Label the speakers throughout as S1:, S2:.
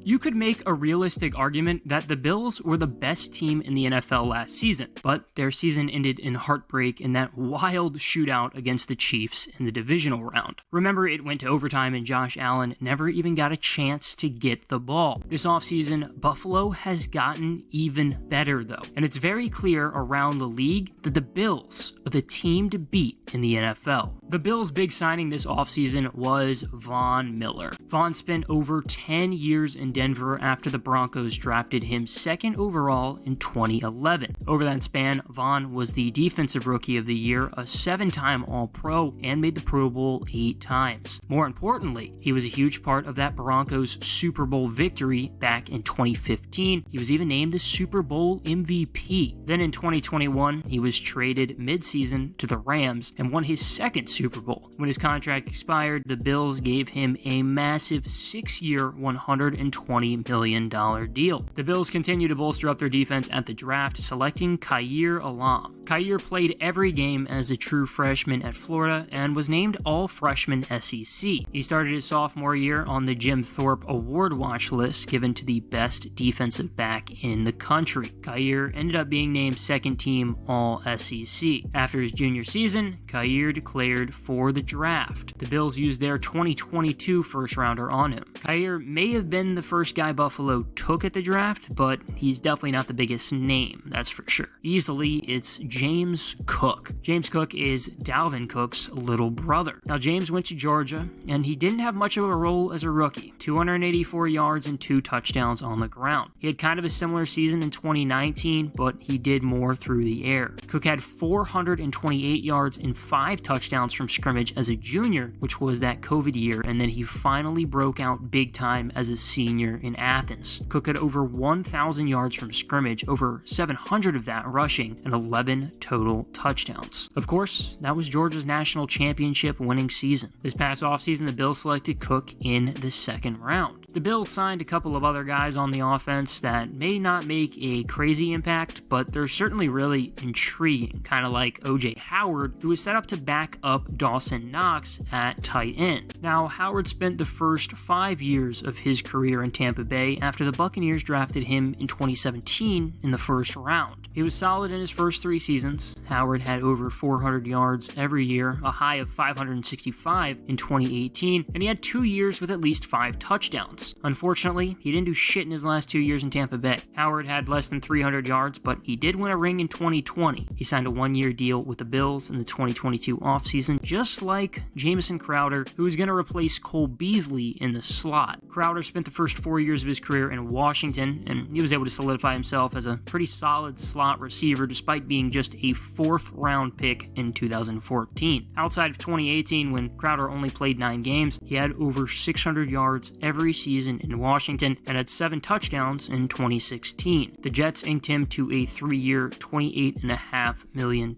S1: You could make a realistic argument that the Bills were the best team in the NFL last season, but their season ended in heartbreak in that wild shootout against the Chiefs in the divisional round. Remember, it went to overtime and Josh Allen never even got a chance to get the ball. This offseason, Buffalo has gotten even better though, and it's very clear around the league that the Bills are the team to beat in the NFL. The Bills' big signing this offseason was Von Miller. Von spent over 10 years in Denver after the Broncos drafted him second overall in 2011. Over that span, Von was the Defensive Rookie of the Year, a 7-time All-Pro, and made the Pro Bowl 8 times. More importantly, he was a huge part of that Broncos Super Bowl victory back in 2015. He was even named the Super Bowl MVP. Then in 2021, he was traded mid-season to the Rams and won his second Super Bowl. When his contract expired, the Bills gave him a massive 6-year, $120 million deal. The Bills continue to bolster up their defense at the draft, selecting Kaiir Elam. Kaiir played every game as a true freshman at Florida and was named All-Freshman SEC. He started his sophomore year on the Jim Thorpe Award watch list given to the best defensive back in the country. Kaiir ended up being named second team All-SEC. After his junior season, Kaiir declared for the draft. The Bills used their 2022 first-rounder on him. Kaiir may have been the first guy Buffalo took at the draft, but he's definitely not the biggest name, that's for sure. Easily, it's James Cook. James Cook is Dalvin Cook's little brother. Now, James went to Georgia, and he didn't have much of a role as a rookie. 284 yards and 2 touchdowns on the ground. He had kind of a similar season in 2019, but he did more through the air. Cook had 428 yards and 5 touchdowns from scrimmage as a junior, which was that COVID year, and then he finally broke out big time as a senior in Athens. Cook had over 1,000 yards from scrimmage, over 700 of that rushing, and 11 total touchdowns. Of course, that was Georgia's national championship winning season. This past offseason, the Bills selected Cook in the second round. The Bills signed a couple of other guys on the offense that may not make a crazy impact, but they're certainly really intriguing, kind of like O.J. Howard, who was set up to back up Dawson Knox at tight end. Now, Howard spent the first 5 years of his career in Tampa Bay after the Buccaneers drafted him in 2017 in the first round. He was solid in his first 3 seasons. Howard had over 400 yards every year, a high of 565 in 2018, and he had 2 years with at least 5 touchdowns. Unfortunately, he didn't do shit in his last 2 years in Tampa Bay. Howard had less than 300 yards, but he did win a ring in 2020. He signed a 1-year deal with the Bills in the 2022 offseason, just like Jamison Crowder, who was going to replace Cole Beasley in the slot. Crowder spent the first 4 years of his career in Washington, and he was able to solidify himself as a pretty solid slot receiver despite being just a 4th-round pick in 2014. Outside of 2018, when Crowder only played 9 games, he had over 600 yards every season in Washington and had 7 touchdowns in 2016. The Jets inked him to a 3-year, $28.5 million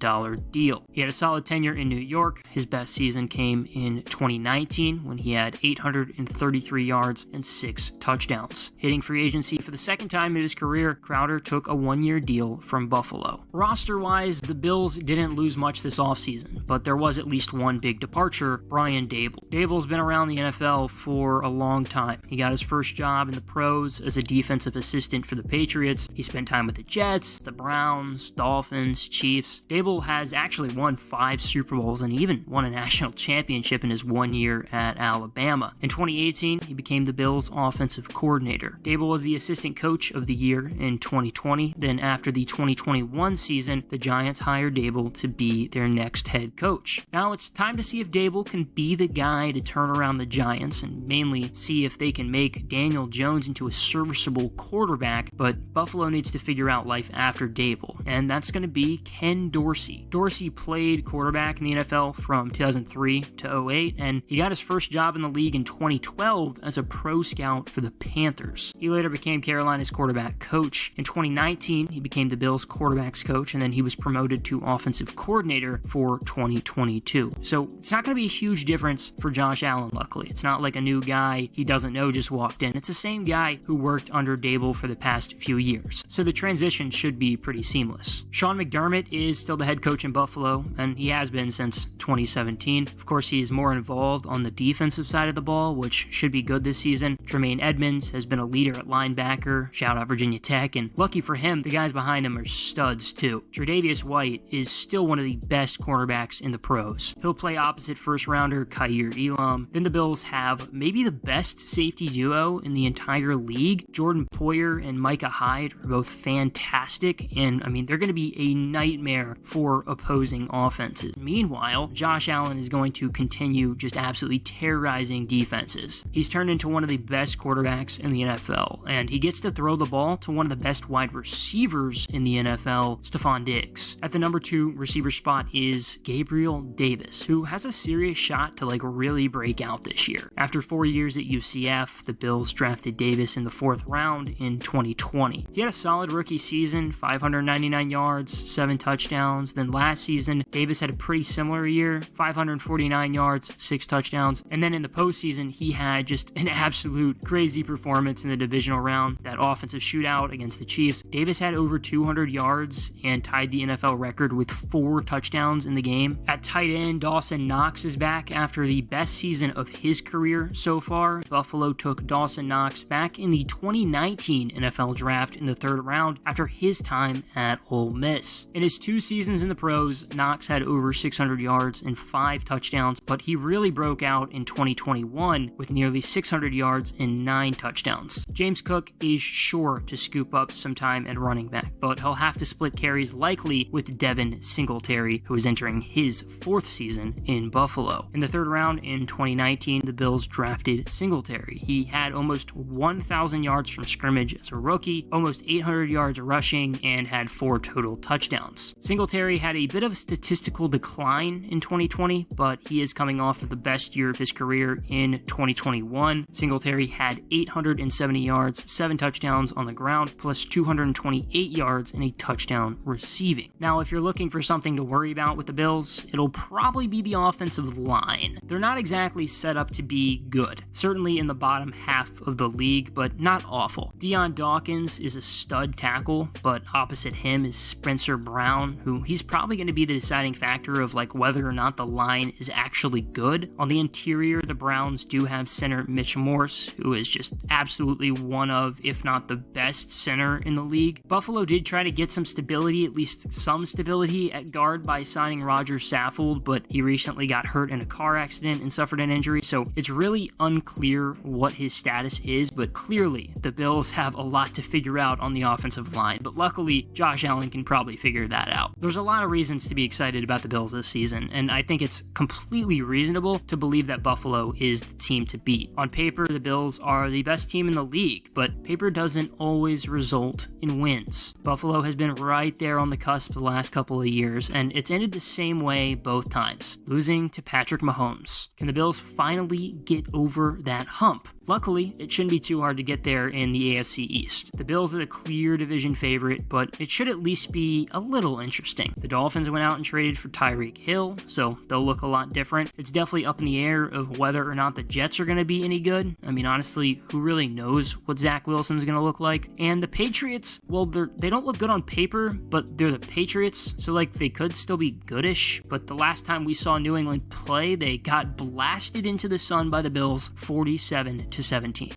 S1: deal. He had a solid tenure in New York. His best season came in 2019 when he had 833 yards and 6 touchdowns. Hitting free agency for the second time in his career, Crowder took a 1-year deal from Buffalo. Roster-wise, the Bills didn't lose much this offseason, but there was at least one big departure, Brian Daboll. Daboll's been around the NFL for a long time. He got his first job in the pros as a defensive assistant for the Patriots. He spent time with the Jets, the Browns, Dolphins, Chiefs. Daboll has actually won 5 Super Bowls and even won a national championship in his 1 year at Alabama. In 2018, he became the Bills' offensive coordinator. Daboll was the assistant coach of the year in 2020. Then after the 2021 season, the Giants hired Daboll to be their next head coach. Now it's time to see if Daboll can be the guy to turn around the Giants and mainly see if they can make Daniel Jones into a serviceable quarterback, but Buffalo needs to figure out life after Daboll, and that's going to be Ken Dorsey. Dorsey played quarterback in the NFL from 2003 to 08, and he got his first job in the league in 2012 as a pro scout for the Panthers. He later became Carolina's quarterback coach. In 2019, he became the Bills' quarterbacks coach, and then he was promoted to offensive coordinator for 2022. So it's not going to be a huge difference for Josh Allen, luckily. It's not like a new guy. He doesn't know just walked in. It's the same guy who worked under Dable for the past few years, so the transition should be pretty seamless. Sean McDermott is still the head coach in Buffalo, and he has been since 2017. Of course, he's more involved on the defensive side of the ball, which should be good this season. Tremaine Edmonds has been a leader at linebacker, shout out Virginia Tech, and lucky for him, the guys behind him are studs too. Tre'Davious White is still one of the best cornerbacks in the pros. He'll play opposite first-rounder Kaiir Elam. Then the Bills have maybe the best safety duo in the entire league. Jordan Poyer and Micah Hyde are both fantastic, and they're going to be a nightmare for opposing offenses. Meanwhile, Josh Allen is going to continue just absolutely terrorizing defenses. He's turned into one of the best quarterbacks in the NFL, and he gets to throw the ball to one of the best wide receivers in the NFL, Stephon Diggs. At the number 2 receiver spot is Gabriel Davis, who has a serious shot to really break out this year. After 4 years at UCF, the Bills drafted Davis in the 4th round in 2020. He had a solid rookie season, 599 yards, 7 touchdowns. Then last season, Davis had a pretty similar year, 549 yards, 6 touchdowns. And then in the postseason, he had just an absolute crazy performance in the divisional round, that offensive shootout against the Chiefs. Davis had over 200 yards and tied the NFL record with 4 touchdowns in the game. At tight end, Dawson Knox is back after the best season of his career so far. Buffalo took Dawson Knox back in the 2019 NFL draft in the 3rd round after his time at Ole Miss. In his 2 seasons in the pros, Knox had over 600 yards and 5 touchdowns, but he really broke out in 2021 with nearly 600 yards and 9 touchdowns. James Cook is sure to scoop up some time at running back, but he'll have to split carries likely with Devin Singletary, who is entering his 4th season in Buffalo. In the 3rd round in 2019, the Bills drafted Singletary. He had almost 1,000 yards from scrimmage as a rookie, almost 800 yards rushing, and had 4 total touchdowns. Singletary had a bit of a statistical decline in 2020, but he is coming off of the best year of his career in 2021. Singletary had 870 yards, 7 touchdowns on the ground, plus 228 yards and a touchdown receiving. Now, if you're looking for something to worry about with the Bills, it'll probably be the offensive line. They're not exactly set up to be good, certainly in the bottom half of the league, but not awful. Dion Dawkins is a stud tackle, but opposite him is Spencer Brown, who he's probably going to be the deciding factor of whether or not the line is actually good. On the interior, the Browns do have center Mitch Morse, who is just absolutely one of, if not the best center in the league. Buffalo did try to get some stability, at least some stability at guard by signing Roger Saffold, but he recently got hurt in a car accident and suffered an injury, so it's really unclear what his status is, but clearly the Bills have a lot to figure out on the offensive line, but luckily Josh Allen can probably figure that out. There's a lot of reasons to be excited about the Bills this season, and I think it's completely reasonable to believe that Buffalo is the team to beat. On paper, the Bills are the best team in the league, but paper doesn't always result in wins. Buffalo has been right there on the cusp the last couple of years, and it's ended the same way both times, losing to Patrick Mahomes. Can the Bills finally get over that hump? Luckily, it shouldn't be too hard to get there in the AFC East. The Bills are the clear division favorite, but it should at least be a little interesting. The Dolphins went out and traded for Tyreek Hill, so they'll look a lot different. It's definitely up in the air of whether or not the Jets are going to be any good. Honestly, who really knows what Zach Wilson's going to look like? And the Patriots, well, they don't look good on paper, but they're the Patriots, so they could still be goodish. But the last time we saw New England play, they got blasted into the sun by the Bills 47-17.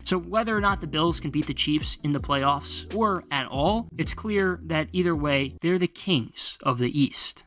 S1: So whether or not the Bills can beat the Chiefs in the playoffs or at all, it's clear that either way, they're the kings of the East.